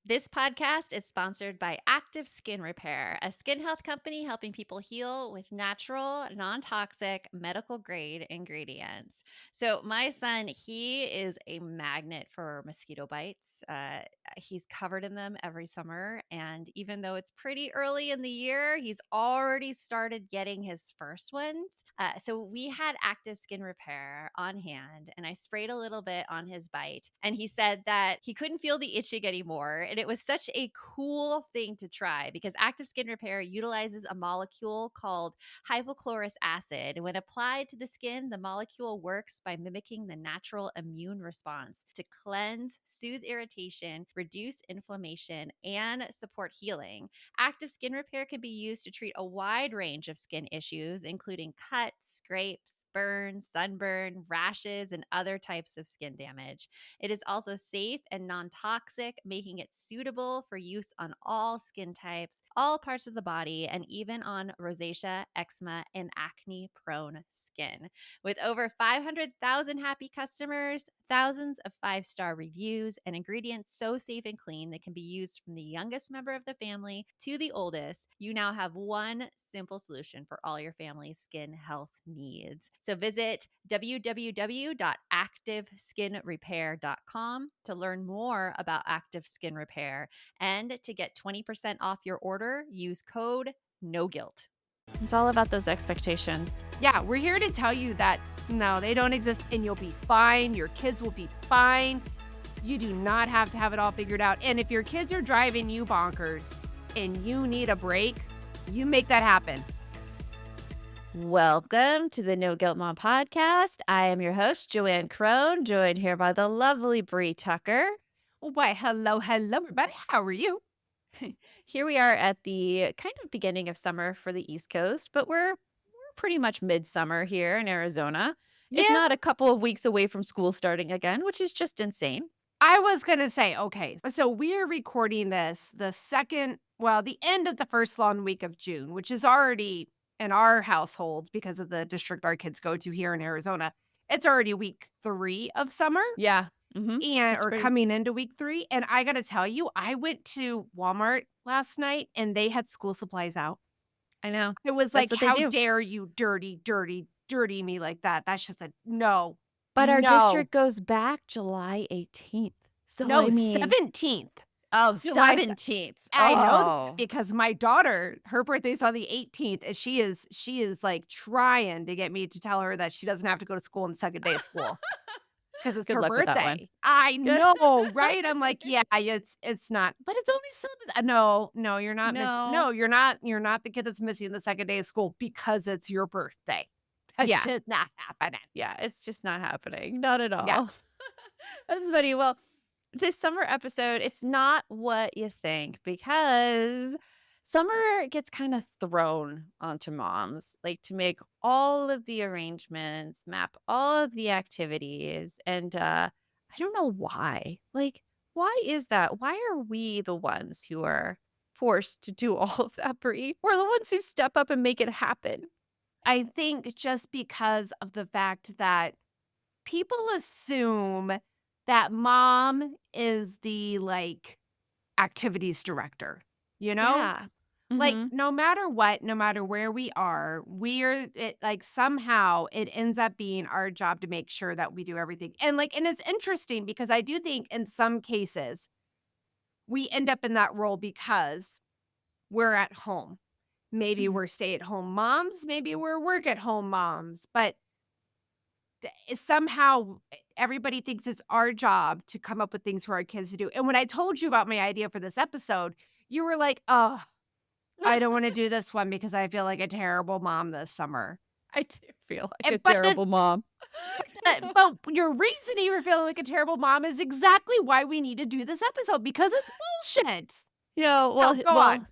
This podcast is sponsored by Active Skin Repair, a skin health company helping people heal with natural, non toxic, medical grade ingredients. So, my son, he is a magnet for mosquito bites. He's covered in them every summer. And even though it's pretty early in the year, he's already started getting his first ones. So, we had Active Skin Repair on hand, and I sprayed a little bit on his bite. And he said that he couldn't feel the itching anymore. And it was such a cool thing to try because Active Skin Repair utilizes a molecule called hypochlorous acid. When applied to the skin, the molecule works by mimicking the natural immune response to cleanse, soothe irritation, reduce inflammation, and support healing. Active Skin Repair can be used to treat a wide range of skin issues, including cuts, scrapes, burns, sunburn, rashes, and other types of skin damage. It is also safe and non-toxic, making it suitable for use on all skin types, all parts of the body, and even on rosacea, eczema, and acne-prone skin. With over 500,000 happy customers, thousands of 5-star reviews, and ingredients so safe and clean that can be used from the youngest member of the family to the oldest, you now have one simple solution for all your family's skin health needs. So visit www.activeskinrepair.com to learn more about Active Skin Repair, and to get 20% off your order, use code NOGUILT. It's all about those expectations. Yeah, we're here to tell you that no, they don't exist and you'll be fine. Your kids will be fine. You do not have to have it all figured out. And if your kids are driving you bonkers and you need a break, you make that happen. Welcome to the No Guilt Mom podcast. I am your host, Joanne Crone, joined here by the lovely Bree Tucker. Why, hello, everybody. How are you? Here we are at the kind of beginning of summer for the East Coast, but we're pretty much midsummer here in Arizona, if Yeah. not a couple of weeks away from school starting again, which is just insane. I was going to say, okay, so we're recording this the end of the first long week of June, which is already in our household because of the district our kids go to here in Arizona. It's already week 3 of summer. Yeah. Coming into week 3. And I got to tell you, I went to Walmart last night and they had school supplies out. I know. It was That's like, what they how do. dare you dirty me like that? That's just a no. But our no. district goes back July 18th. So No, I mean, 17th. oh, July 17th. I know Oh. because my daughter, her birthday's on the 18th, and she is like trying to get me to tell her that she doesn't have to go to school on the second day of school because it's Good her luck with that one. birthday. I Good. know, right? I'm like, yeah, it's not, but it's only 7. No, you're not missing. No. No, you're not the kid that's missing the second day of school because it's your birthday. That's Yeah. just not happening. Yeah, it's just not happening. Not at all. Yeah. That's funny. Well, this summer episode, it's not what you think because summer gets kind of thrown onto moms, like to make all of the arrangements, map all of the activities. And I don't know why. Like, why is that? Why are we the ones who are forced to do all of that, Brie? We're the ones who step up and make it happen. I think just because of the fact that people assume that mom is the activities director, you know? Yeah. Like Mhm. no matter what, no matter where we are, somehow it ends up being our job to make sure that we do everything. And it's interesting because I do think in some cases we end up in that role because we're at home. Maybe Mhm. we're stay-at-home moms, maybe we're work-at-home moms, but somehow everybody thinks it's our job to come up with things for our kids to do. And when I told you about my idea for this episode, you were like, "Oh, I don't want to do this one because I feel like a terrible mom this summer." I do feel like a But terrible mom. but your reasoning for feeling like a terrible mom is exactly why we need to do this episode because it's bullshit. Well, No, go on.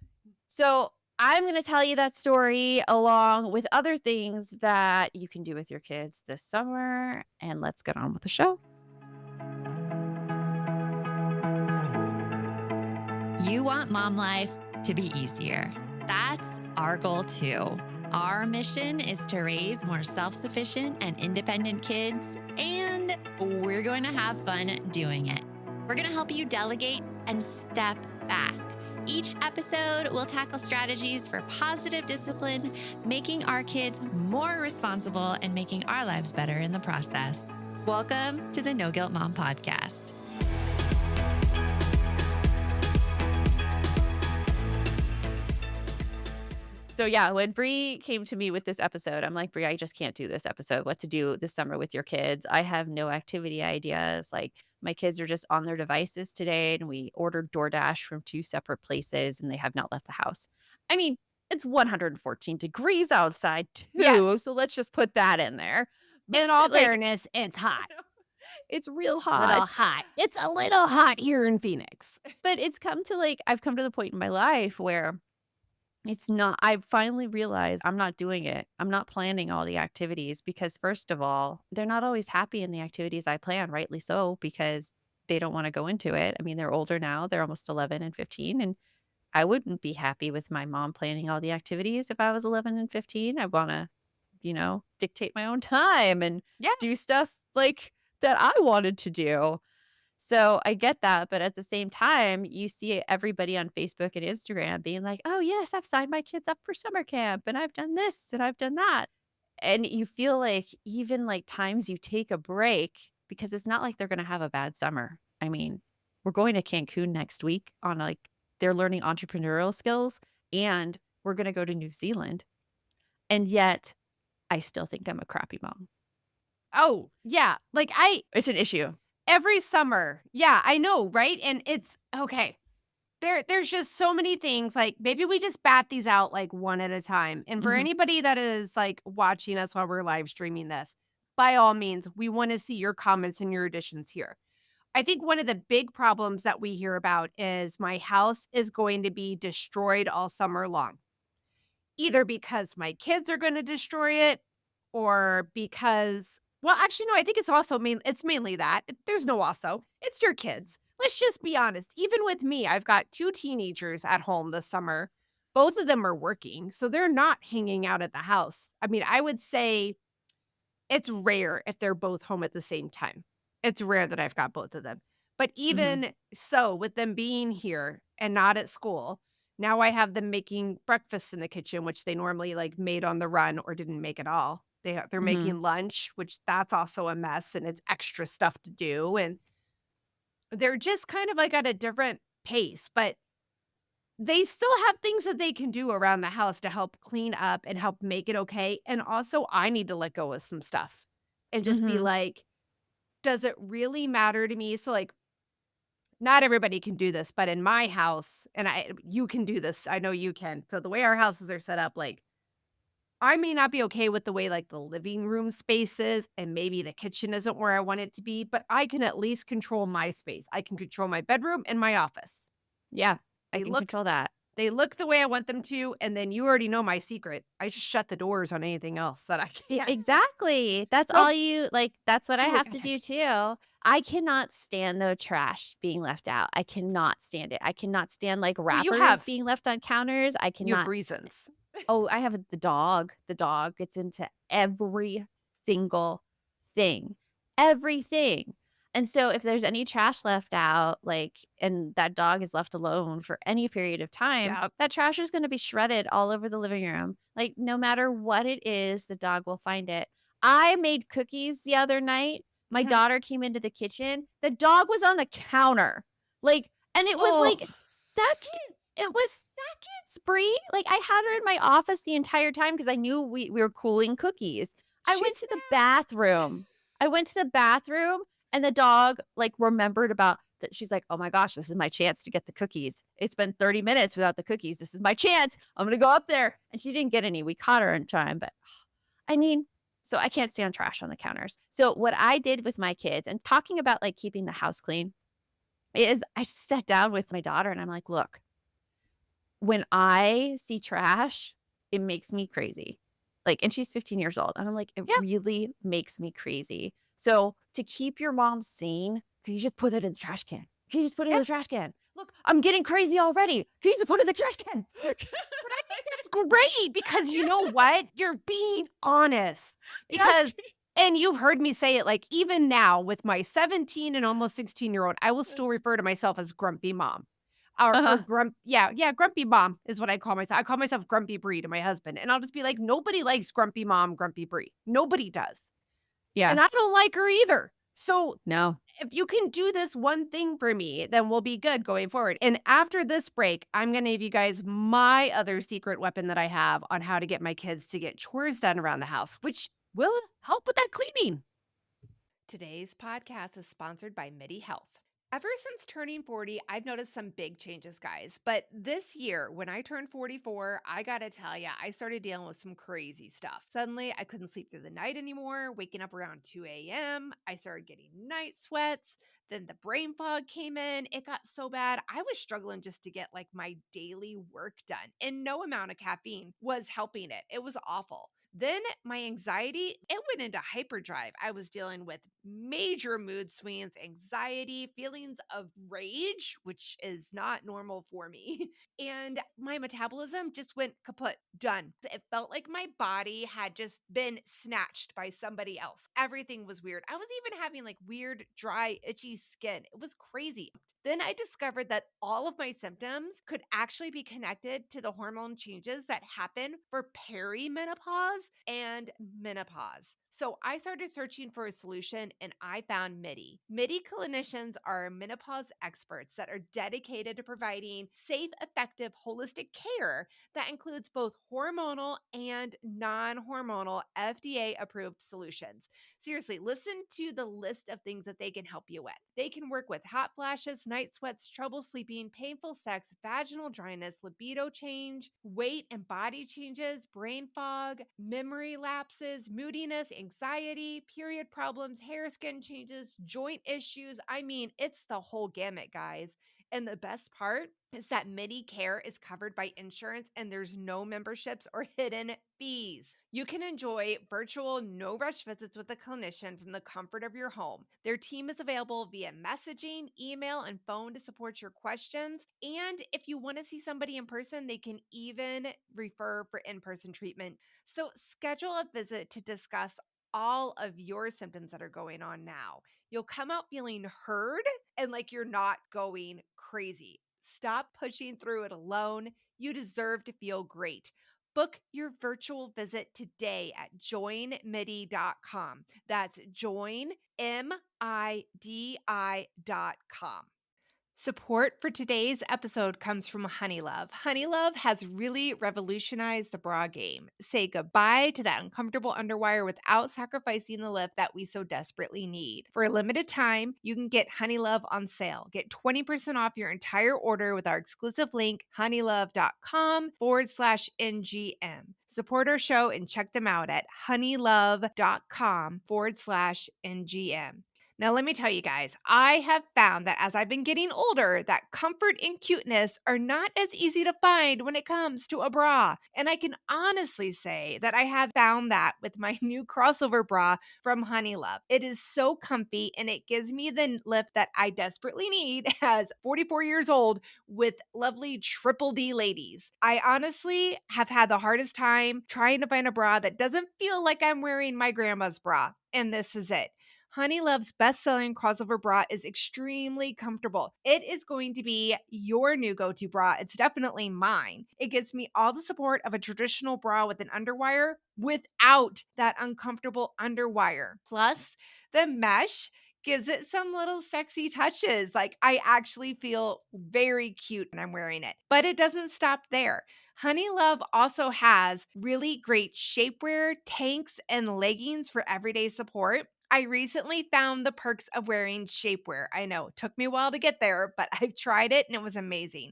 So I'm going to tell you that story along with other things that you can do with your kids this summer. And let's get on with the show. You want mom life to be easier. That's our goal too. Our mission is to raise more self-sufficient and independent kids, and we're going to have fun doing it. We're going to help you delegate and step back. Each episode will tackle strategies for positive discipline, making our kids more responsible and making our lives better in the process. Welcome to the No Guilt Mom Podcast. So yeah, when Bree came to me with this episode, I'm like, Bree, I just can't do this episode. What to do this summer with your kids? I have no activity ideas. Like my kids are just on their devices today, and we ordered DoorDash from 2 separate places, and they have not left the house. I mean, it's 114 degrees outside too, Yes. so let's just put that in there. In But all like, fairness, it's hot. it's real Little hot. hot. It's a little hot here in Phoenix. But it's come to like I've come to the point in my life where it's not I've finally realized I'm not doing it. I'm not planning all the activities because first of all, they're not always happy in the activities I plan, rightly so, because they don't want to go into it. I mean, they're older now. They're almost 11 and 15, and I wouldn't be happy with my mom planning all the activities if I was 11 and 15. I want to, dictate my own time and Yeah. do stuff like that I wanted to do. So I get that, but at the same time, you see everybody on Facebook and Instagram being like, "Oh, yes, I've signed my kids up for summer camp and I've done this and I've done that." And you feel like even like times you take a break because it's not like they're going to have a bad summer. I mean, we're going to Cancun next week on like they're learning entrepreneurial skills and we're going to go to New Zealand. And yet, I still think I'm a crappy mom. Oh, yeah. Like It's an issue. every summer. Yeah, I know, right? And it's okay. There's just so many things, like, maybe we just bat these out, like, one at a time, and for Mhm. anybody that is, like, watching us while we're live streaming this, by all means, we wanna see your comments and your additions here. I think one of the big problems that we hear about is my house is going to be destroyed all summer long. Either because my kids are gonna destroy it or because well, actually, no, I think it's also it's mainly that. There's no also. It's your kids. Let's just be honest. Even with me, I've got 2 teenagers at home this summer. Both of them are working, so they're not hanging out at the house. I mean, I would say it's rare if they're both home at the same time. It's rare that I've got both of them. But Mhm. even so, with them being here and not at school, now I have them making breakfast in the kitchen, which they normally like made on the run or didn't make at all. They're Mhm. making lunch, which that's also a mess and it's extra stuff to do. And they're just kind of like at a different pace, but they still have things that they can do around the house to help clean up and help make it okay. And also, I need to let go of some stuff and just be Mhm. like, does it really matter to me? So, like, not everybody can do this, but in my house, and you can do this. I know you can. So the way our houses are set up, like, I may not be okay with the way like the living room space is, and maybe the kitchen isn't where I want it to be, but I can at least control my space. I can control my bedroom and my office. Yeah, I They can look control that. They look the way I want them to, and then you already know my secret. I just shut the doors on anything else that I can't. Exactly. That's all Nope, you like, that's what I do it, have to gotta do too. I cannot stand the trash being left out. I cannot stand it. I cannot stand, like, well, wrappers being left on counters. I you have cannot reasons. Oh, I have the dog. The dog gets into every single thing. Everything. And so if there's any trash left out, like, and that dog is left alone for any period of time, Yeah. that trash is gonna be shredded all over the living room. Like, no matter what it is, the dog will find it. I made cookies the other night. My Mhm. daughter came into the kitchen. The dog was on the counter. Like, and it was Oh, like seconds. It was seconds, Bree. Like, I had her in my office the entire time because I knew we were cooling cookies. I went she's to the nasty. bathroom. I went to the bathroom and the dog, like, remembered about that. She's like, "Oh my gosh, this is my chance to get the cookies. It's been 30 minutes without the cookies. This is my chance. I'm gonna go up there." And she didn't get any. We caught her in time, but I mean, so I can't stand trash on the counters. So what I did with my kids and talking about like keeping the house clean is I sat down with my daughter and I'm like, look, when I see trash, it makes me crazy. Like, and she's 15 years old. And I'm like, it Yeah. really makes me crazy. So to keep your mom sane, can you just put it in the trash can? Can you just put it in Yeah. the trash can? Look, I'm getting crazy already. Can you just put it in the trash can? But I think that's great because you know what? You're being honest. Yeah. Because And you've heard me say it, like, even now with my 17 and almost 16-year-old, I will still refer to myself as grumpy mom. Or Uh-huh. yeah, grumpy mom is what I call myself. I call myself Grumpy Brie to my husband, and I'll just be like, "Nobody likes grumpy mom, Grumpy Brie. Nobody does, Yeah. and I don't like her either." So, No. if you can do this one thing for me, then we'll be good going forward. And after this break, I'm gonna give you guys my other secret weapon that I have on how to get my kids to get chores done around the house, which will help with that cleaning. Today's podcast is sponsored by MIDI Health. Ever since turning 40, I've noticed some big changes, guys. But this year, when I turned 44, I gotta tell ya, I started dealing with some crazy stuff. Suddenly, I couldn't sleep through the night anymore, waking up around 2 a.m. I started getting night sweats. Then the brain fog came in. It got so bad, I was struggling just to get like my daily work done. And no amount of caffeine was helping it. It was awful. Then my anxiety, it went into hyperdrive. I was dealing with major mood swings, anxiety, feelings of rage, which is not normal for me. And my metabolism just went kaput, done. It felt like my body had just been snatched by somebody else. Everything was weird. I was even having like weird, dry, itchy skin. It was crazy. Then I discovered that all of my symptoms could actually be connected to the hormone changes that happen for perimenopause and menopause. So I started searching for a solution and I found MIDI. MIDI clinicians are menopause experts that are dedicated to providing safe, effective, holistic care that includes both hormonal and non hormonal FDA approved solutions. Seriously, listen to the list of things that they can help you with. They can work with hot flashes, night sweats, trouble sleeping, painful sex, vaginal dryness, libido change, weight and body changes, brain fog, memory lapses, moodiness, anxiety, period problems, hair, skin changes, joint issues. I mean, it's the whole gamut, guys. And the best part is that MIDI care is covered by insurance and there's no memberships or hidden fees. You can enjoy virtual, no rush visits with a clinician from the comfort of your home. Their team is available via messaging, email, and phone to support your questions. And if you want to see somebody in person, they can even refer for in person treatment. So schedule a visit to discuss all of your symptoms that are going on now. You'll come out feeling heard and like you're not going crazy. Stop pushing through it alone. You deserve to feel great. Book your virtual visit today at joinmidi.com. That's joinmidi.com. Support for today's episode comes from Honeylove. Honeylove has really revolutionized the bra game. Say goodbye to that uncomfortable underwire without sacrificing the lift that we so desperately need. For a limited time, you can get Honeylove on sale. Get 20% off your entire order with our exclusive link, honeylove.com/NGM. Support our show and check them out at honeylove.com/NGM. Now, let me tell you guys, I have found that as I've been getting older, that comfort and cuteness are not as easy to find when it comes to a bra. And I can honestly say that I have found that with my new crossover bra from Honeylove. It is so comfy and it gives me the lift that I desperately need as 44 years old with lovely triple D ladies. I honestly have had the hardest time trying to find a bra that doesn't feel like I'm wearing my grandma's bra. And this is it. Honeylove's best-selling crossover bra is extremely comfortable. It is going to be your new go-to bra. It's definitely mine. It gives me all the support of a traditional bra with an underwire without that uncomfortable underwire. Plus, the mesh gives it some little sexy touches. Like I actually feel very cute when I'm wearing it. But it doesn't stop there. Honeylove also has really great shapewear, tanks, and leggings for everyday support. I recently found the perks of wearing shapewear. I know it took me a while to get there, but I've tried it and it was amazing.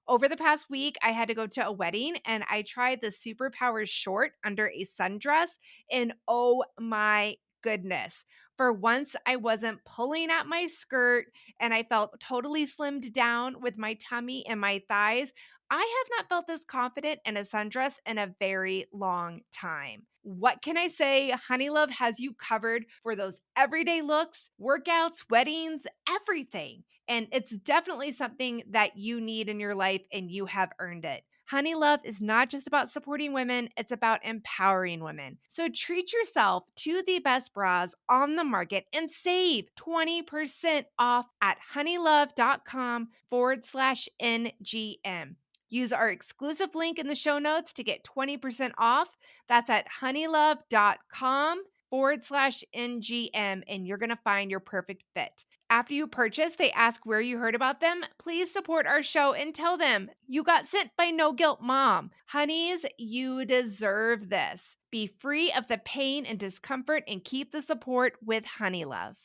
Over the past week, I had to go to a wedding and I tried the Superpowers short under a sundress, and oh my goodness. For once, I wasn't pulling at my skirt and I felt totally slimmed down with my tummy and my thighs. I have not felt this confident in a sundress in a very long time. What can I say? Honey Love has you covered for those everyday looks, workouts, weddings, everything. And it's definitely something that you need in your life and you have earned it. Honey Love is not just about supporting women, it's about empowering women. So treat yourself to the best bras on the market and save 20% off at honeylove.com/NGM. Use our exclusive link in the show notes to get 20% off. That's at honeylove.com/NGM, and you're going to find your perfect fit. After you purchase, they ask where you heard about them. Please support our show and tell them you got sent by No Guilt Mom. Honeys, you deserve this. Be free of the pain and discomfort and keep the support with Honey Love.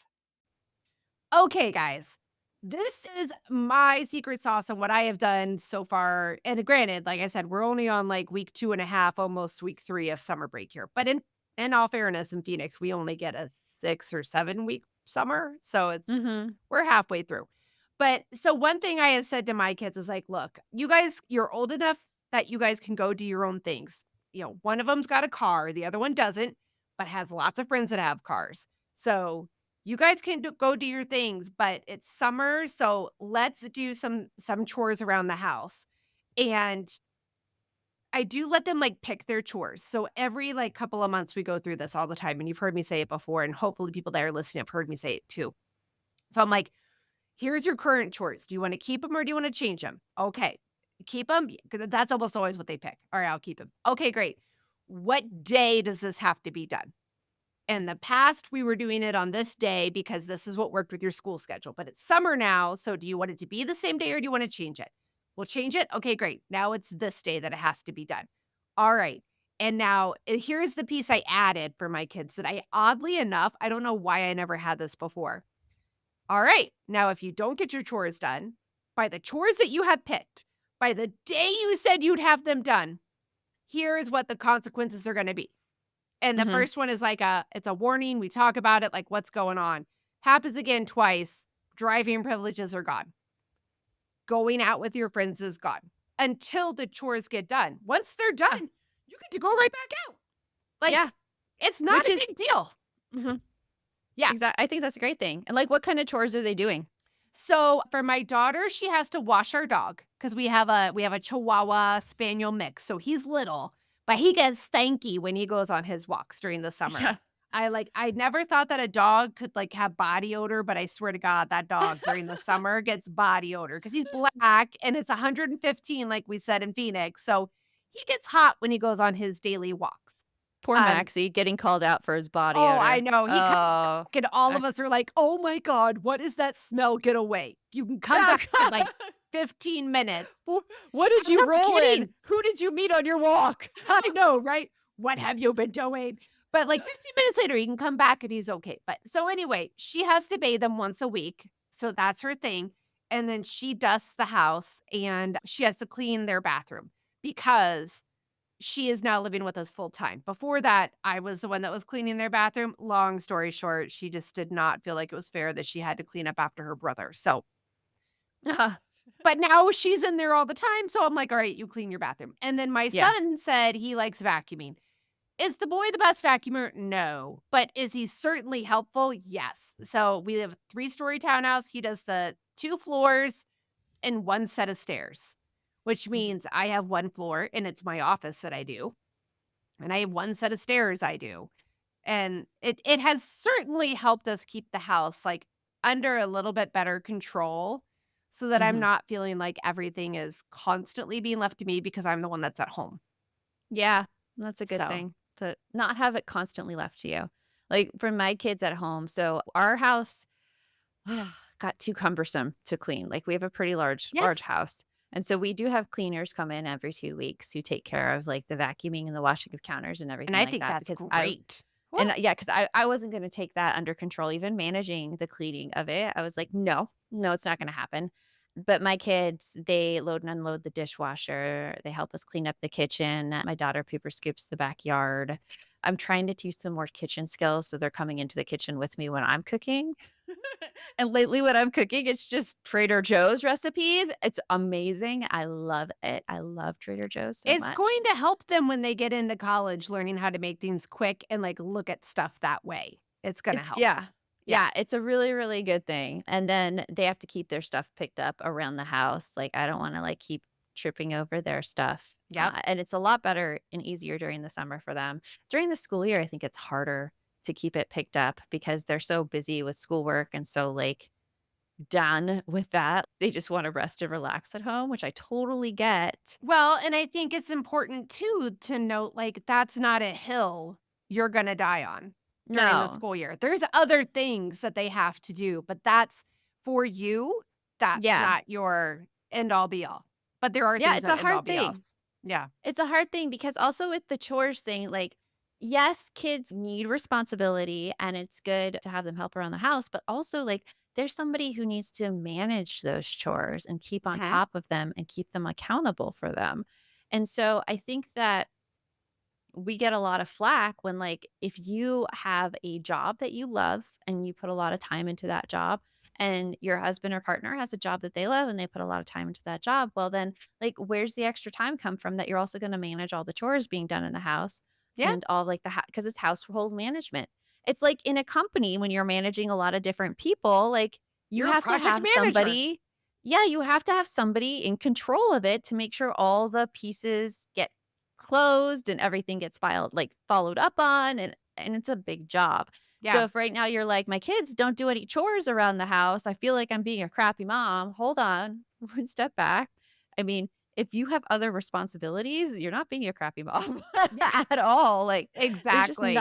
Okay, guys. This is my secret sauce on what I have done so far. And granted, like I said, we're only on like week 2.5, almost week 3 of summer break here. But in all fairness, in Phoenix, we only get a 6 or 7 week summer. So Mhm. we're halfway through. But so one thing I have said to my kids is like, look, you guys, you're old enough that you guys can go do your own things. One of them's got a car, the other one doesn't, but has lots of friends that have cars. So you guys can go do your things, but it's summer, so let's do some chores around the house. And I do let them like pick their chores. So every like couple of months we go through this all the time, and you've heard me say it before, and hopefully people that are listening have heard me say it too. So I'm like, here's your current chores. Do you want to keep them or do you want to change them? Okay. Keep them. That's almost always what they pick. All right, I'll keep them. Okay, great. What day does this have to be done? In the past, we were doing it on this day because this is what worked with your school schedule. But it's summer now. So do you want it to be the same day or do you want to change it? We'll change it. Okay, great. Now it's this day that it has to be done. All right. And now here's the piece I added for my kids that oddly enough, I don't know why I never had this before. All right. Now, if you don't get your chores done by the chores that you have picked, by the day you said you'd have them done, here is what the consequences are going to be. And the Mhm. first one is like it's a warning. We talk about it, like what's going on. Happens again twice. Driving privileges are gone. Going out with your friends is gone until the chores get done. Once they're Yeah. done, you get to go right back out. Like, Yeah. it's not Which a is big deal. Mhm. Yeah. I think that's a great thing. And, like, what kind of chores are they doing? So for my daughter, she has to wash our dog because we have a Chihuahua Spaniel mix. So he's little, but he gets stanky when he goes on his walks during the summer. Yeah. I never thought that a dog could like have body odor, but I swear to God, that dog during the summer gets body odor because he's black and it's 115, like we said in Phoenix. So he gets hot when he goes on his daily walks. Poor Um, Maxie getting called out for his body Oh, I odor. know. He comes Oh. back and all I of us are like, "Oh my god, what is that smell? Get away." You can come back in like 15 minutes. What did I'm you not roll in? kidding. Who did you meet on your walk? I know, right? What have you been doing? But like 15 minutes later, he can come back and he's okay. But so anyway, she has to bathe them once a week. So that's her thing. And then she dusts the house and she has to clean their bathroom because she is now living with us full time. Before that, I was the one that was cleaning their bathroom. Long story short, she just did not feel like it was fair that she had to clean up after her brother. So, but now she's in there all the time. So I'm like, all right, you clean your bathroom. And then my Yeah. son said he likes vacuuming. Is the boy the best vacuumer? No. But is he certainly helpful? Yes. So we have a 3-story townhouse. He does the 2 floors and 1 set of stairs, which means I have 1 floor and it's my office that I do. And I have 1 set of stairs I do. And it has certainly helped us keep the house, like, under a little bit better control so that I'm Mhm. not feeling like everything is constantly being left to me because I'm the one that's at home. Yeah, that's a good So thing to not have it constantly left to you. Like, for my kids at home, so our house got too cumbersome to clean. Like, we have a pretty large yeah, large house, and so we do have cleaners come in every 2 weeks who take care of, like, the vacuuming and the washing of counters and and everything I like think that that's because I great. and Woo. yeah, because I wasn't gonna take that under control, even managing the cleaning of it. I was like, "No, no, it's not gonna happen." But my kids, they load and unload the dishwasher, they help us clean up the kitchen, my daughter pooper scoops the backyard. I'm trying to teach them more kitchen skills, so they're coming into the kitchen with me when I'm cooking. And lately when I'm cooking, it's just Trader Joe's recipes. It's amazing. I love it. I love Trader Joe's so It's much. going to help them when they get into college learning how to make things quick and, like, look at stuff that way. It's gonna It's help. yeah. Yeah. Yeah, it's a really, really good thing. And then they have to keep their stuff picked up around the house. Like, I don't wanna, like, keep tripping over their stuff. Yep. And it's a lot better and easier during the summer for them. During the school year, I think it's harder to keep it picked up because they're so busy with schoolwork and so, like, done with that. They just wanna rest and relax at home, which I totally get. Well, and I think it's important too to note, like, that's not a hill you're gonna die on during the No. school year. There's other things that they have to do, but that's for you, that's Yeah. not your end all be all. But there are Yeah, things it's a that end all hard be alls. thing. Yeah. It's a hard thing because also with the chores thing, like, yes, kids need responsibility and it's good to have them help around the house, but also, like, there's somebody who needs to manage those chores and keep on Mhm. top of them and keep them accountable for them. And so I think that we get a lot of flack when, like, if you have a job that you love and you put a lot of time into that job and your husband or partner has a job that they love and they put a lot of time into that job, well then, like, where's the extra time come from that you're also going to manage all the chores being done in the house Yeah. and all, like, the because it's household management. It's like in a company when you're managing a lot of different people, like, you You're a have to project have manager. somebody. Yeah, you have to have somebody in control of it to make sure all the pieces get closed and everything gets filed, like, followed up on, and it's a big job. So Yeah. if right now you're like, "My kids don't do any chores around the house. I feel like I'm being a crappy mom." Hold on, one step back. I mean, if you have other responsibilities, you're not being a crappy mom at all. Like, there's just Exactly.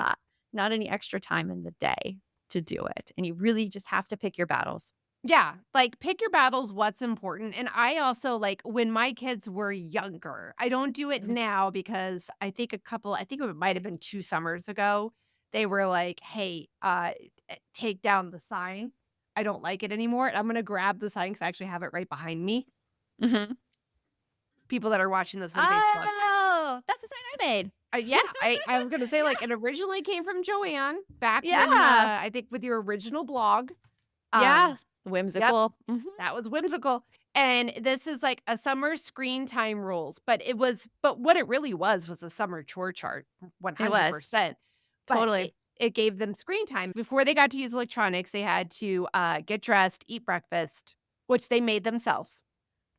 not any extra time in the day to do it, and you really just have to pick your battles. Yeah, like, pick your battles, what's important, and I also, like, when my kids were younger I don't do it Mhm. now because I think it might have been 2 summers ago, they were like, "Hey, take down the sign. I don't like it anymore." And I'm gonna grab the sign because I actually have it right behind me. Mhm. People that are watching this on Facebook. Oh, that's the sign I made. Yeah, I was gonna say, like, it originally came from Joanne back when, Yeah. I think with your original blog. Yeah. Yep. Whimsical. Mhm. That was whimsical, and this is like a summer screen time rules, but what it really was a summer chore chart, It was. 100%, but Totally. it gave them screen time. Before they got to use electronics, they had to, get dressed, eat breakfast, which they made themselves,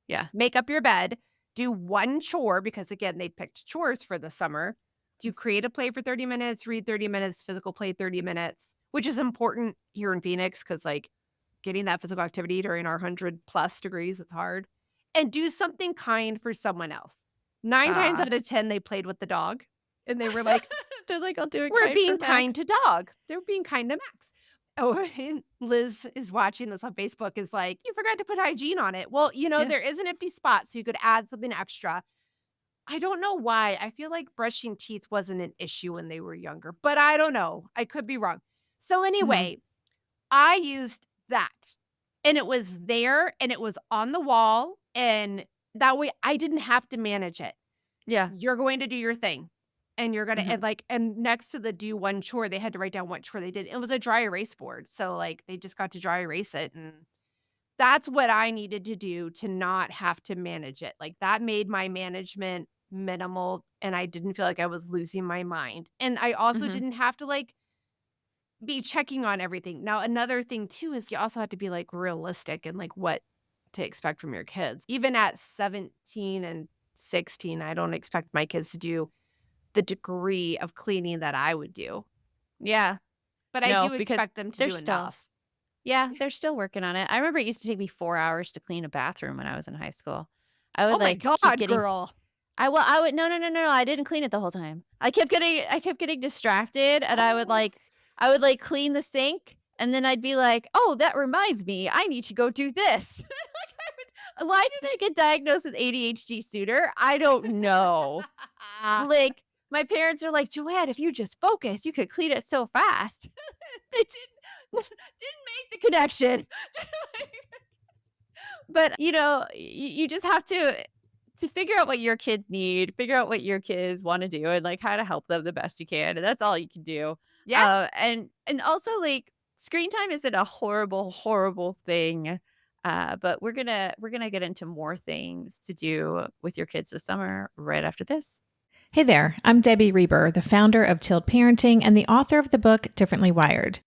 Yeah. make up your bed, do 1 chore because, again, they picked chores for the summer, do creative play for 30 minutes, read 30 minutes, physical play 30 minutes, which is important here in Phoenix because, like, getting that physical activity during our 100 plus degrees, it's hard. And do something kind for someone else. 9 times Aw. out of 10, they played with the dog, and they were like, They're like, "I'll do it "We're kind for being kind Max." to dog." They're being kind to Max. Oh, and Liz is watching this on Facebook, is like, "You forgot to put hygiene on it." Well, Yeah. there is an empty spot, so you could add something extra. I don't know why. I feel like brushing teeth wasn't an issue when they were younger, but I don't know. I could be wrong. So Mhm. anyway, I used that, and it was there, and it was on the wall, and that way I didn't have to manage it. Yeah. You're going to do your thing, and you're gonna Mhm. and next to the do one chore, they had to write down what chore they did. It was a dry erase board, so, like, they just got to dry erase it, and that's what I needed to do to not have to manage it. Like, that made my management minimal, and I didn't feel like I was losing my mind, and I also Mhm. didn't have to, like, be checking on everything. Now, another thing too is you also have to be, like, realistic and, like, what to expect from your kids. Even at 17 and 16, I don't expect my kids to do the degree of cleaning that I would do, Yeah. but I No, do because expect them to they're do still enough. yeah, they're still working on it. I remember it used to take me 4 hours to clean a bathroom when I was in high school. I Oh would, my like, keep god, getting girl. I would no, no, no, no, no, I didn't clean it the whole time. I kept getting distracted, and Oh. I would, like, clean the sink, and then I'd be like, "Oh, that reminds me, I need to go do this." Like, why did I get diagnosed with ADHD sooner? I don't know. Like, my parents are like, "Joanne, if you just focus, you could clean it so fast." They didn't make the connection. But, you just have to figure out what your kids need, figure out what your kids wanna do, and, like, how to help them the best you can, and that's all you can do. Yeah. And also, like, Screen time isn't a horrible, horrible thing, but we're gonna get into more things to do with your kids this summer right after this. Hey there, I'm Debbie Reber, the founder of Tilt Parenting and the author of the book Differently Wired.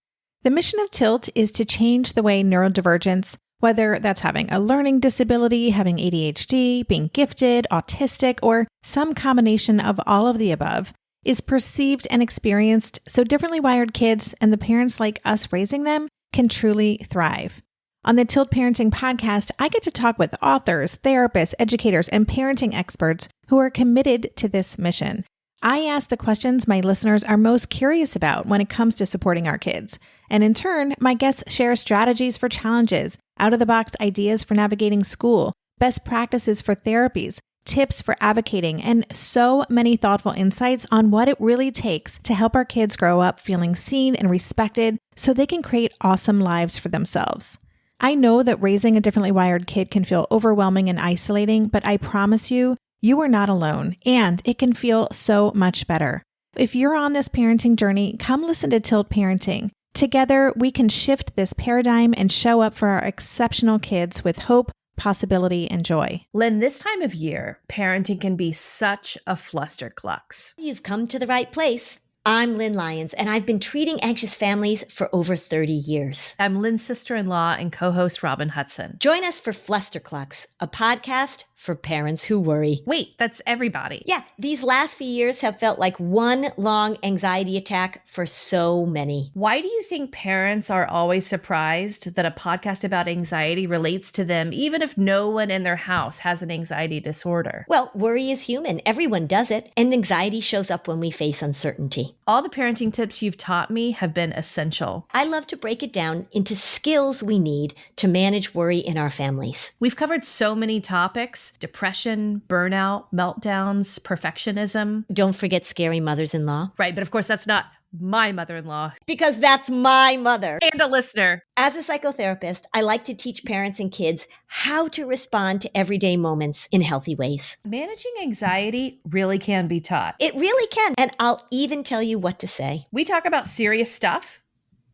The mission of Tilt is to change the way neurodivergence, whether that's having a learning disability, having ADHD, being gifted, autistic, or some combination of all of the above, is perceived and experienced so differently wired kids and the parents like us raising them can truly thrive. On the Tilt Parenting podcast, I get to talk with authors, therapists, educators, and parenting experts who are committed to this mission. I ask the questions my listeners are most curious about when it comes to supporting our kids. And in turn, my guests share strategies for challenges, out-of-the-box ideas for navigating school, best practices for therapies, tips for advocating, and so many thoughtful insights on what it really takes to help our kids grow up feeling seen and respected so they can create awesome lives for themselves. I know that raising a differently wired kid can feel overwhelming and isolating, but I promise you, you are not alone, and it can feel so much better. If you're on this parenting journey, come listen to Tilt Parenting. Together, we can shift this paradigm and show up for our exceptional kids with hope, possibility, and joy. Lynn, this time of year, parenting can be such a flusterclux. You've come to the right place. I'm Lynn Lyons, and I've been treating anxious families for over 30 years. I'm Lynn's sister-in-law and co-host Robin Hudson. Join us for Flusterclux, a podcast for parents who worry. Wait, that's everybody. Yeah, these last few years have felt like one long anxiety attack for so many. Why do you think parents are always surprised that a podcast about anxiety relates to them, even if no one in their house has an anxiety disorder? Well, worry is human. Everyone does it, and anxiety shows up when we face uncertainty. All the parenting tips you've taught me have been essential. I love to break it down into skills we need to manage worry in our families. We've covered so many topics: depression, burnout, meltdowns, perfectionism. Don't forget scary mothers-in-law. Right, but of course that's not my mother-in-law. Because that's my mother. And a listener. As a psychotherapist, I like to teach parents and kids how to respond to everyday moments in healthy ways. Managing anxiety really can be taught. It really can, and I'll even tell you what to say. We talk about serious stuff,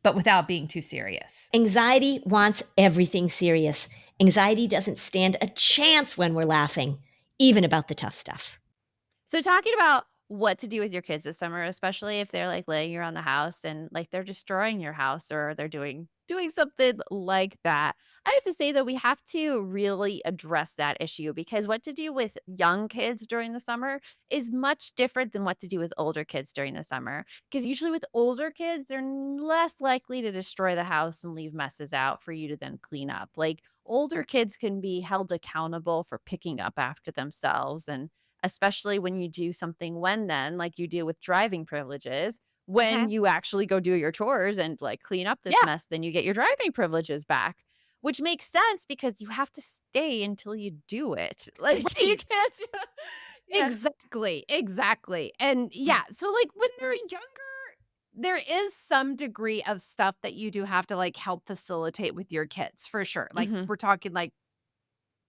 but without being too serious. Anxiety wants everything serious. Anxiety doesn't stand a chance when we're laughing, even about the tough stuff. So talking about what to do with your kids this summer, especially if they're like laying around the house and like they're destroying your house or they're doing something like that. I have to say that we have to really address that issue, because what to do with young kids during the summer is much different than what to do with older kids during the summer. Because usually with older kids, they're less likely to destroy the house and leave messes out for you to then clean up. Like, older kids can be held accountable for picking up after themselves, and especially when you do something like you do with driving privileges. When you actually go do your chores and like clean up this mess, then you get your driving privileges back, which makes sense because you have to stay until you do it. Like, you can't. Exactly. And yeah, so like when they're younger, there is some degree of stuff that you do have to like help facilitate with your kids for sure. Like we're talking like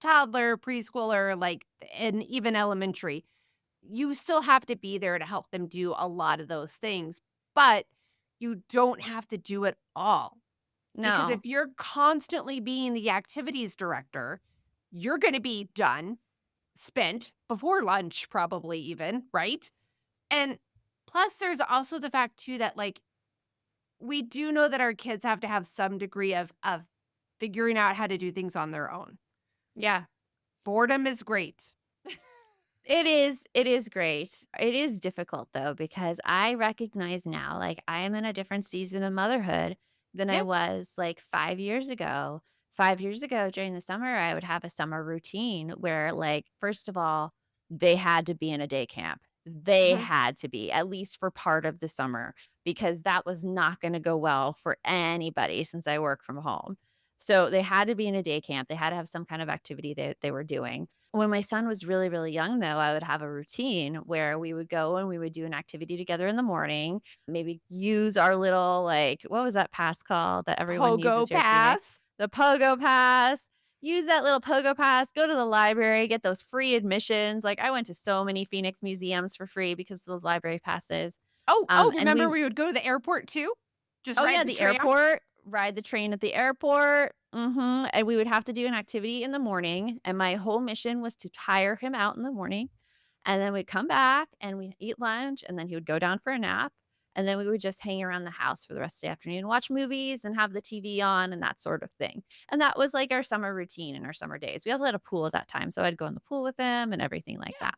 toddler, preschooler, like, and even elementary. You still have to be there to help them do a lot of those things, but you don't have to do it all. Because No. if you're constantly being the activities director, you're going to be spent before lunch, probably even, right? And plus, there's also the fact too that like we do know that our kids have to have some degree of figuring out how to do things on their own. Yeah. Boredom is great. It is. It is great. It is difficult though, because I recognize now, like, I am in a different season of motherhood than I was like 5 years ago. 5 years ago during the summer, I would have a summer routine where, like, first of all, they had to be in a day camp. They had to be, at least for part of the summer, because that was not going to go well for anybody since I work from home. So they had to be in a day camp. They had to have some kind of activity that they were doing. When my son was really, really young, though, I would have a routine where we would go and we would do an activity together in the morning, maybe use our little, like, what was that pass called that everyone Pogo uses here at Phoenix? pass. The Pogo Pass. Use that little Pogo Pass, go to the library, get those free admissions. Like, I went to so many Phoenix museums for free because of those library passes. Oh, And remember we would go to the airport too? Just oh ride yeah, the the tram? airport. ride the train at the airport. And we would have to do an activity in the morning, and my whole mission was to tire him out in the morning, and then we'd come back and we'd eat lunch, and then he would go down for a nap, and then we would just hang around the house for the rest of the afternoon, watch movies and have the TV on and that sort of thing. And that was like our summer routine and our summer days. We also had a pool at that time, so I'd go in the pool with him and everything like Yeah. that.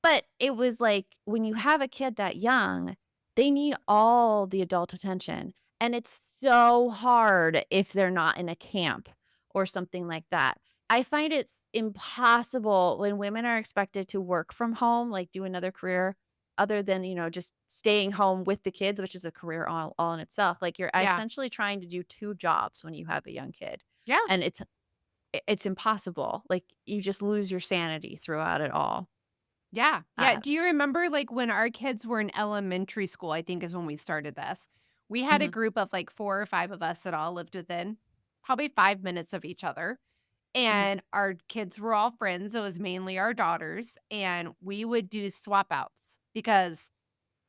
But it was like when you have a kid that young, they need all the adult attention. And it's so hard if they're not in a camp or something like that. I find it's impossible when women are expected to work from home, like do another career other than, just staying home with the kids, which is a career all in itself. Like you're Yeah. essentially trying to do two jobs when you have a young kid. Yeah. And it's impossible. Like you just lose your sanity throughout it all. Yeah. Yeah. Uh, Do you remember like when our kids were in elementary school, I think is when we started this. We had a mhm, group of like 4 or 5 of us that all lived within probably 5 minutes of each other. mhm. And our kids were all friends. It was mainly our daughters. And we would do swap outs because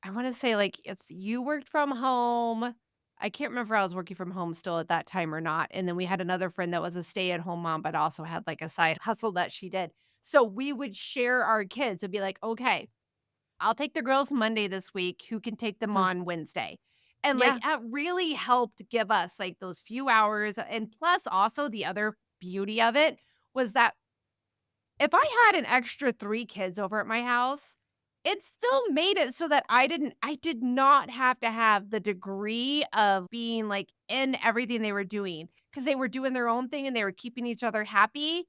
I want to say like it's you worked from home. I can't remember if I was working from home still at that time or not. And then we had another friend that was a stay-at-home mom, but also had like a side hustle that she did. So we would share our kids and be like, okay, I'll take the girls Monday this week. Who can take them Mhm. on Wednesday? And like Yeah, it really helped give us like those few hours. And plus, also the other beauty of it was that if I had an extra 3 kids over at my house, it still made it so that I did not have to have the degree of being, like, in everything they were doing because they were doing their own thing and they were keeping each other happy,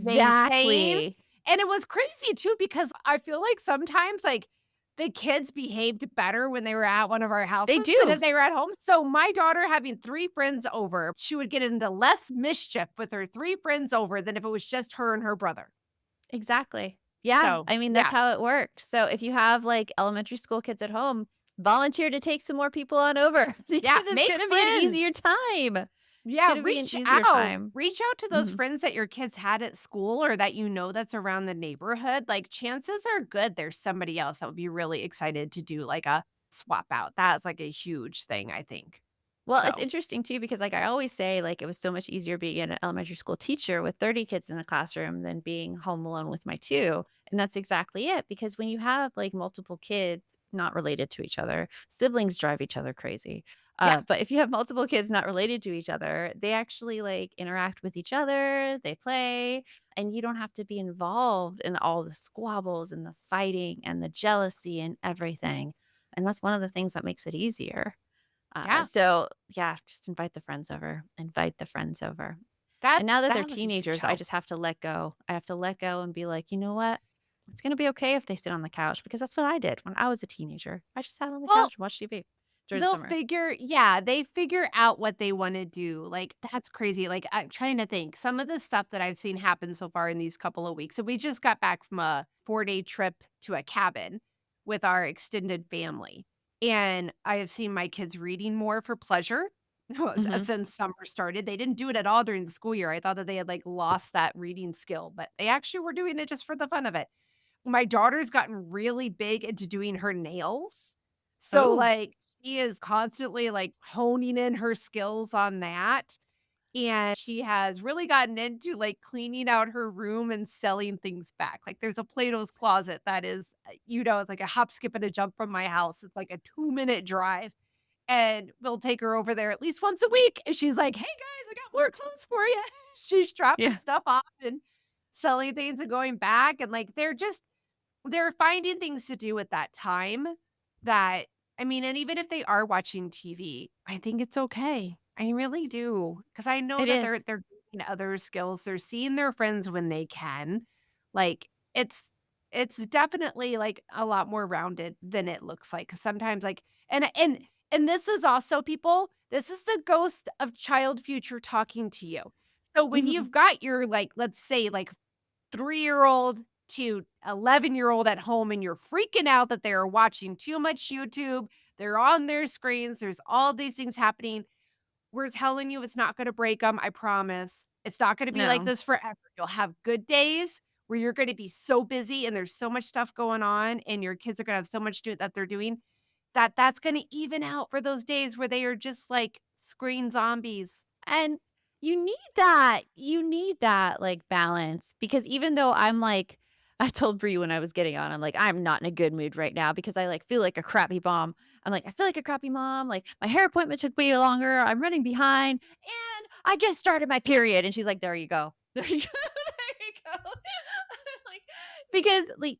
maintained, exactly. and it was crazy too because I feel like sometimes, like, the kids behaved better when they were at one of our They houses than if do. they were at home. So my daughter having 3 friends over, she would get into less mischief with her 3 friends over than if it was just her and her brother. Exactly. Yeah, So, I mean, that's yeah. how it works. So if you have, like, elementary school kids at home, volunteer to take some more people on over Yeah, because it's make gonna be an friends. easier time. It's Yeah, gonna be an reach easier out. time. Reach out to those Mhm. friends that your kids had at school or that you know that's around the neighborhood. Like, chances are good there's somebody else that would be really excited to do, like, a swap out. That's, like, a huge thing, I think. Well, it's So, interesting too because, like, I always say, like, it was so much easier being an elementary school teacher with 30 kids in the classroom than being home alone with my 2, and that's exactly it, because when you have, like, multiple kids not related to each other, siblings drive each other crazy, yeah, but if you have multiple kids not related to each other, they actually, like, interact with each other, they play, and you don't have to be involved in all the squabbles and the fighting and the jealousy and everything, and that's one of the things that makes it easier. yeah. So yeah, just invite the friends over, invite the friends over. That And now that they're that was a huge teenagers, I help. just have to let go. I have to let go and be like, you know what? It's going to be okay if they sit on the couch because that's what I did when I was a teenager. I just sat on the Well, couch and watched TV during the they'll summer. figure yeah, they figure out what they wanna do, like, that's crazy, like, I'm trying to think, some of the stuff that I've seen happen so far in these couple of weeks, so we just got back from a 4-day trip to a cabin with our extended family, and I have seen my kids reading more for pleasure Hmm. since summer started. They didn't do it at all during the school year. I thought that they had, like, lost that reading skill, but they actually were doing it just for the fun of it. My daughter's gotten really big into doing her nails. So, Oh, like, she is constantly, like, honing in her skills on that, and she has really gotten into, like, cleaning out her room and selling things back. Like, there's a Plato's Closet that is, it's like a hop, skip, and a jump from my house. It's like a 2-minute drive, and we'll take her over there at least once a week, and she's like, "Hey, guys, I got more clothes for you." She's dropping yeah. stuff off and selling things and going back, and, like, they're finding things to do with that time that I mean, and even if they are watching TV, I think it's okay. I really do, because I know It that is. they're getting other skills. They're seeing their friends when they can. Like, it's definitely, like, a lot more rounded than it looks like, 'cause sometimes, like and this is also people, this is the ghost of child future talking to you. So when Mhm. you've got your, like, let's say, like, 3-year-old to 11-year-old at home and you're freaking out that they are watching too much YouTube, they're on their screens, there's all these things happening. We're telling you it's not gonna break them. I promise. It's not gonna be like No. this forever. You'll have good days where you're gonna be so busy and there's so much stuff going on and your kids are gonna have so much that they're doing, that's gonna even out for those days where they are just, like, screen zombies. And you need that. You need that, like, balance because even though I'm like I told Bree when I was getting on, I'm like, "I'm not in a good mood right now because I, like, feel like a crappy mom." I'm like, "I feel like a crappy mom, like, my hair appointment took way longer, I'm running behind, and I just started my period." And she's like, "There you go. There you go. There you go." Like, because, like,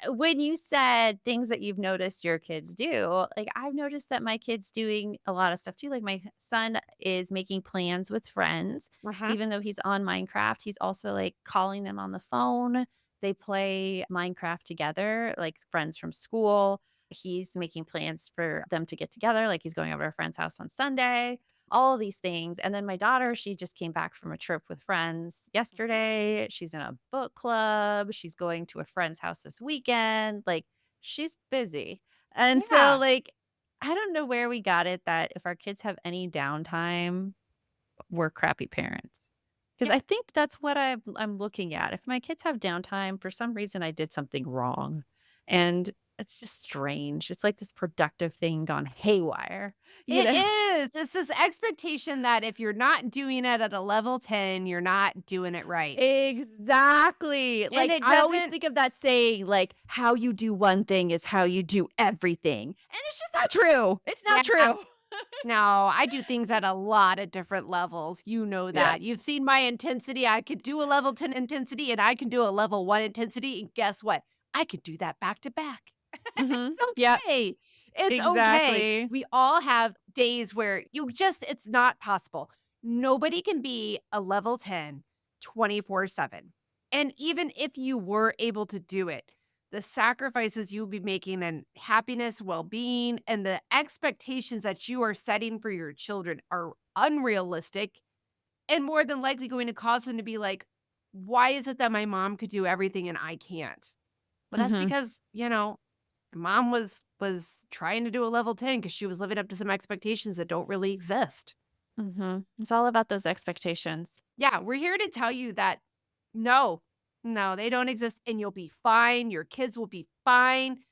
when you said things that you've noticed your kids do, like I've noticed that my kid's doing a lot of stuff too. Like my son is making plans with friends, Uh-huh. even though he's on Minecraft. He's also like calling them on the phone. They play Minecraft together, like friends from school. He's making plans for them to get together. Like he's going over to a friend's house on Sunday, all these things. And then my daughter, she just came back from a trip with friends yesterday. She's in a book club. She's going to a friend's house this weekend. Like she's busy. And so Yeah. like I don't know where we got it that if our kids have any downtime, we're crappy parents. Because Yeah. I think that's what I'm looking at. If my kids have downtime, for some reason I did something wrong. And it's just strange. It's like this productive thing gone haywire, you It know? is. It's this expectation that if you're not doing it at a level 10, you're not doing it right. Exactly. And Like, it I always doesn't think of that saying, like, "How you do one thing is how you do everything." And it's just not true. It's not Yeah. true. No, I do things at a lot of different levels. You know Yeah. that. You've seen my intensity. I could do a level 10 intensity and I can do a level 1 intensity. And guess what? I could do that back to back. Mhm. It's Yep. okay. It's okay. Exactly. We all have days where it's not possible. Nobody can be a level 10 24/7. And even if you were able to do it, the sacrifices you'll be making and happiness, well-being, and the expectations that you are setting for your children are unrealistic and more than likely going to cause them to be like, "Why is it that my mom could do everything and I can't?" Well, that's Mhm. because, mom was trying to do a level 10 because she was living up to some expectations that don't really exist. Mhm. It's all about those expectations. Yeah, we're here to tell you that no, no, they don't exist and you'll be fine. Your kids will be fine.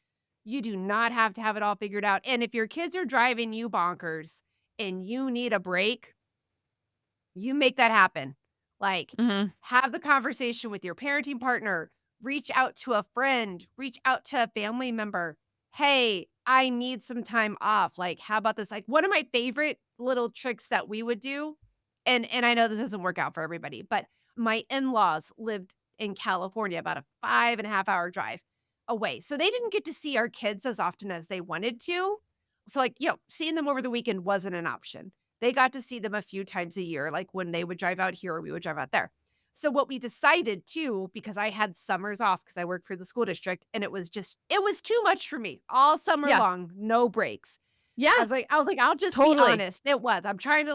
You do not have to have it all figured out. And if your kids are driving you bonkers and you need a break, you make that happen. Like, Mhm. have the conversation with your parenting partner, reach out to a friend, reach out to a family member. Hey, I need some time off. Like, how about this? Like, one of my favorite little tricks that we would do, and I know this doesn't work out for everybody, but my in-laws lived in California, about a 5.5 hour drive away. So they didn't get to see our kids as often as they wanted to. So, like, seeing them over the weekend wasn't an option. They got to see them a few times a year, like when they would drive out here or we would drive out there. So what we decided too, because I had summers off because I worked for the school district and it was too much for me all summer Yeah. long, no breaks. Yeah. I was like, I'll just be Totally. honest. It was. I'm trying to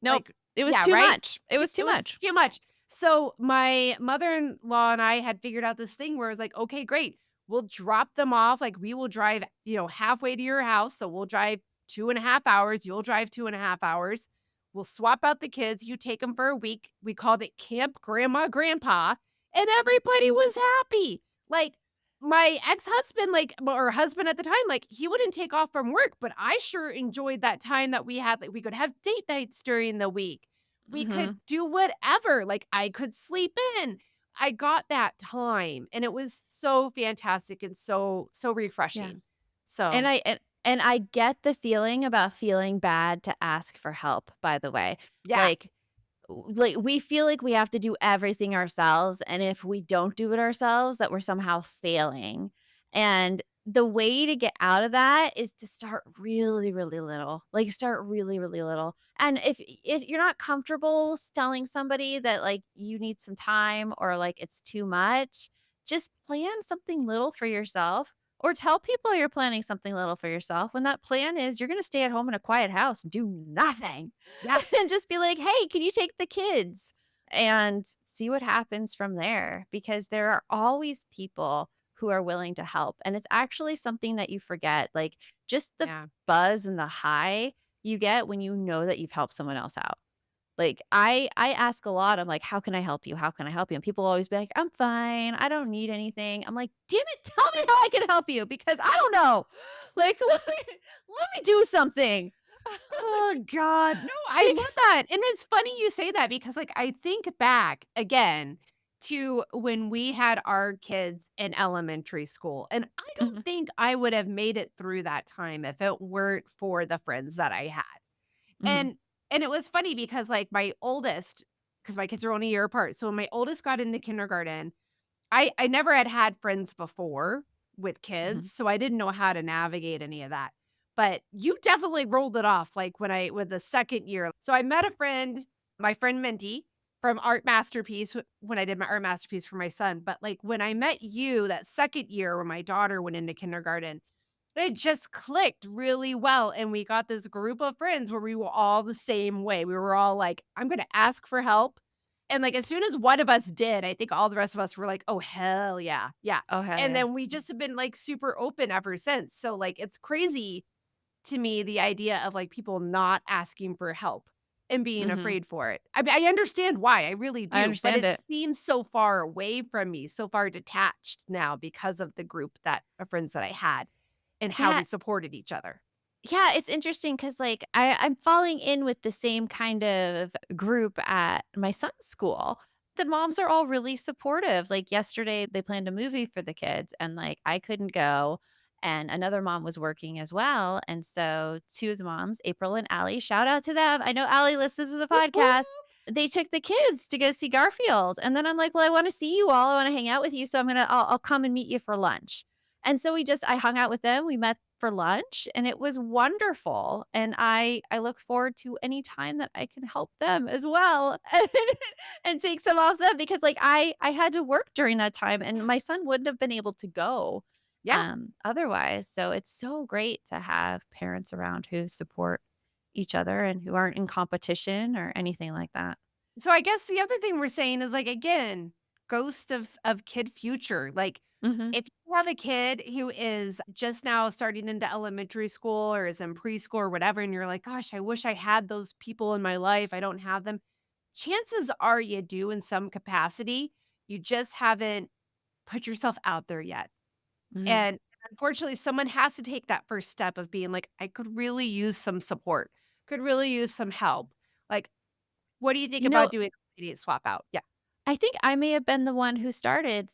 Nope. It was yeah, too right? much. It was It too was much. too much. So my mother-in-law and I had figured out this thing where it was like, okay, great. We'll drop them off. Like we will drive, halfway to your house. So we'll drive 2.5 hours. You'll drive 2.5 hours. We'll swap out the kids. You take them for a week. We called it Camp Grandma Grandpa, and everybody was happy. Like my ex-husband, or husband at the time, like he wouldn't take off from work, but I sure enjoyed that time that we had. Like we could have date nights during the week. We could Mhm. do whatever. Like I could sleep in. I got that time and it was so fantastic and so Yeah. refreshing. And So, I get the feeling about feeling bad to ask for help, by the way. yeah, Like we feel like we have to do everything ourselves, and if we don't do it ourselves, that we're somehow failing. And the way to get out of that is to start really, really little. Like start really, really little. And if you're not comfortable telling somebody that like you need some time or like it's too much, just plan something little for yourself or tell people you're planning something little for yourself when that plan is you're going to stay at home in a quiet house and do nothing. yeah, And just be like, "Hey, can you take the kids?" And see what happens from there because there are always people who are willing to help. And it's actually something that you forget, like just the yeah, buzz and the high you get when you know that you've helped someone else out. Like I ask a lot. I'm like, "How can I help you? How can I help you?" And people always be like, "I'm fine. I don't need anything." I'm like, "Damn it, tell me how I can help you because I don't know." Like let me do something. Oh god. No, I love that. And it's funny you say that because like I think back again to when we had our kids in elementary school. And I don't Mhm, think I would have made it through that time if it weren't for the friends that I had. mhm, And it was funny because like my oldest, because my kids are only a year apart. So when my oldest got into kindergarten, I never had friends before with mhm. kids, so I didn't know how to navigate any of that. But you definitely rolled it off, like, with the 2nd year. So I met a friend, my friend Mindy from Art Masterpiece when I did my Art Masterpiece for my son, but, like, when I met you that 2nd year when my daughter went into kindergarten, it just clicked really well, and we got this group of friends where we were all the same way. We were all like, "I'm gonna ask for help," and, like, as soon as one of us did, I think all the rest of us were like, "Oh, hell yeah, yeah," Oh, hell and yeah. then we just have been, like, super open ever since. So, like, it's crazy to me the idea of, like, people not asking for help and being Mhm. afraid for it. I mean, I understand why, I really I do, but understand it it. seems so far away from me, so far detached now because of the group that of friends that I had and how Yeah, we supported each other. yeah, it's interesting because, like, I'm falling in with the same kind of group at my son's school. The moms are all really supportive. Like, yesterday, they planned a movie for the kids, and, like, I couldn't go, and another mom was working as well, and so 2 of the moms, April and Allie, shout out to them. I know Allie listens to the Whoop, whoop. podcast. They took the kids to go see Garfield, and then I'm like, "Well, I wanna see you all. I wanna hang out with you, so I'll come and meet you for lunch." And so I hung out with them, we met for lunch, and it was wonderful, and I look forward to any time that I can help them as well and take some off them because, like, I had to work during that time, and my son wouldn't have been able to go, Yeah. otherwise, so it's so great to have parents around who support each other and who aren't in competition or anything like that. So I guess the other thing we're saying is like again, ghost of kid future. Like Mhm, if you have a kid who is just now starting into elementary school or is in preschool or whatever, and you're like, gosh, I wish I had those people in my life. I don't have them. Chances are you do in some capacity. You just haven't put yourself out there yet. mhm. And unfortunately, someone has to take that first step of being like, I could really use some support, could really use some help. Like, what do you think You know, about doing a immediate swap out? Yeah, I think I may have been the one who started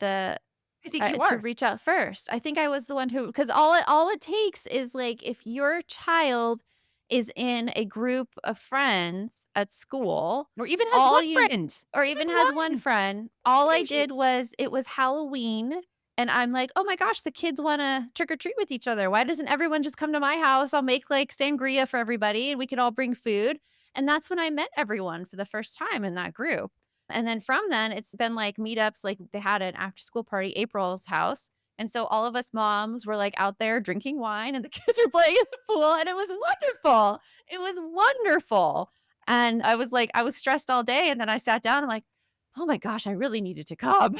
I think you to are. reach out first. I think I was the one who because all it takes is, like, if your child is in a group of friends at school, Or even has all one you friend. or Even even has one one. friend, all I Maybe. did was it was Halloween, and I'm like, "Oh my gosh, the kids wanna trick or treat with each other. Why doesn't everyone just come to my house? I'll make, like, sangria for everybody, and we can all bring food." And that's when I met everyone for the first time in that group. And then from then, it's been, like, meetups, like, they had an after school party, April's house, and so all of us moms were, like, out there drinking wine, and the kids were playing in the pool, and it was wonderful. It was wonderful. And I was stressed all day, and then I sat down, I'm like, "Oh my gosh, I really needed to come."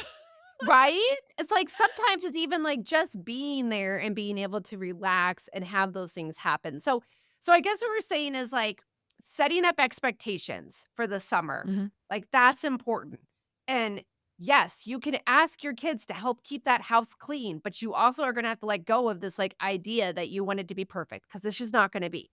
Right? It's like sometimes it's even like just being there and being able to relax and have those things happen. So I guess what we're saying is like setting up expectations for the summer. Mhm, Like that's important. And yes, you can ask your kids to help keep that house clean, but you also are going to have to let go of this like idea that you want it to be perfect because this is not going to be.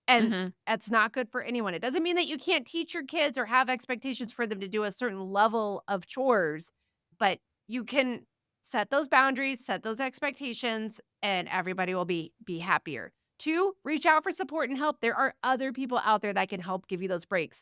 And mhm. that's not good for anyone. It doesn't mean that you can't teach your kids or have expectations for them to do a certain level of chores, but you can set those boundaries, set those expectations, and everybody will be happier. 2, reach out for support and help. There are other people out there that can help give you those breaks.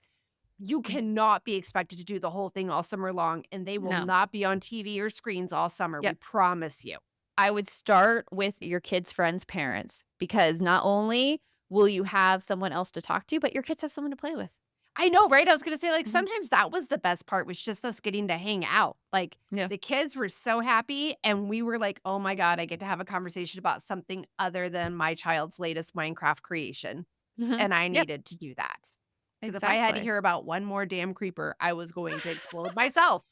You Mhm. cannot be expected to do the whole thing all summer long, and they will No. not be on TV or screens all summer. We Yep. promise you. I would start with your kids' friends' parents because not only will you have someone else to talk to, but your kids have someone to play with. I know, right? I was gonna say, like, Mhm. sometimes that was the best part was just us getting to hang out. Like, Yeah. the kids were so happy, and we were like, "Oh my god, I get to have a conversation about something other than my child's latest Minecraft creation," Mhm. and I Yep. needed to do that. Because if I had to Exactly. hear about one more damn creeper, I was going to explode myself.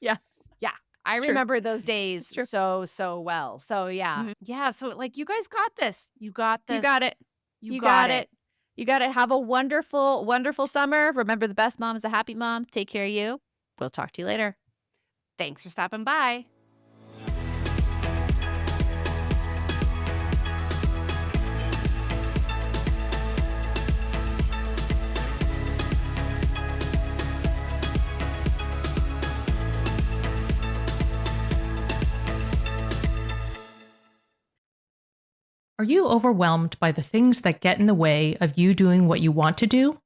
Yeah. Yeah, I It's true. remember those days It's true. so, so well. So, yeah. Mhm. Yeah, so, like, you guys got this. You got You this. got it. You You got got it. it. You got it. Have a wonderful, wonderful summer. Remember, the best mom is a happy mom. Take care of you. We'll talk to you later. Thanks for stopping by. Are you overwhelmed by the things that get in the way of you doing what you want to do?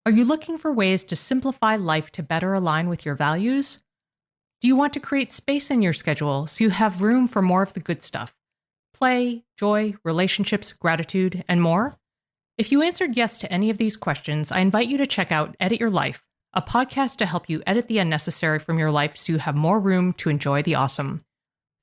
Are you looking for ways to simplify life to better align with your values? Do you want to create space in your schedule so you have room for more of the good stuff? Play, joy, relationships, gratitude, and more? If you answered yes to any of these questions, I invite you to check out Edit Your Life, a podcast to help you edit the unnecessary from your life so you have more room to enjoy the awesome.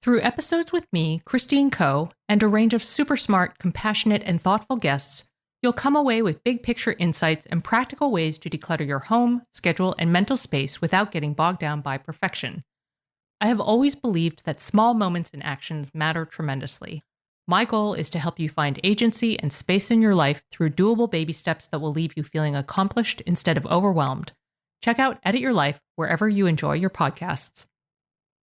Through episodes with me, Christine Coe, and a range of super smart, compassionate, and thoughtful guests, you'll come away with big picture insights and practical ways to declutter your home, schedule, and mental space without getting bogged down by perfection. I have always believed that small moments and actions matter tremendously. My goal is to help you find agency and space in your life through doable baby steps that will leave you feeling accomplished instead of overwhelmed. Check out Edit Your Life wherever you enjoy your podcasts.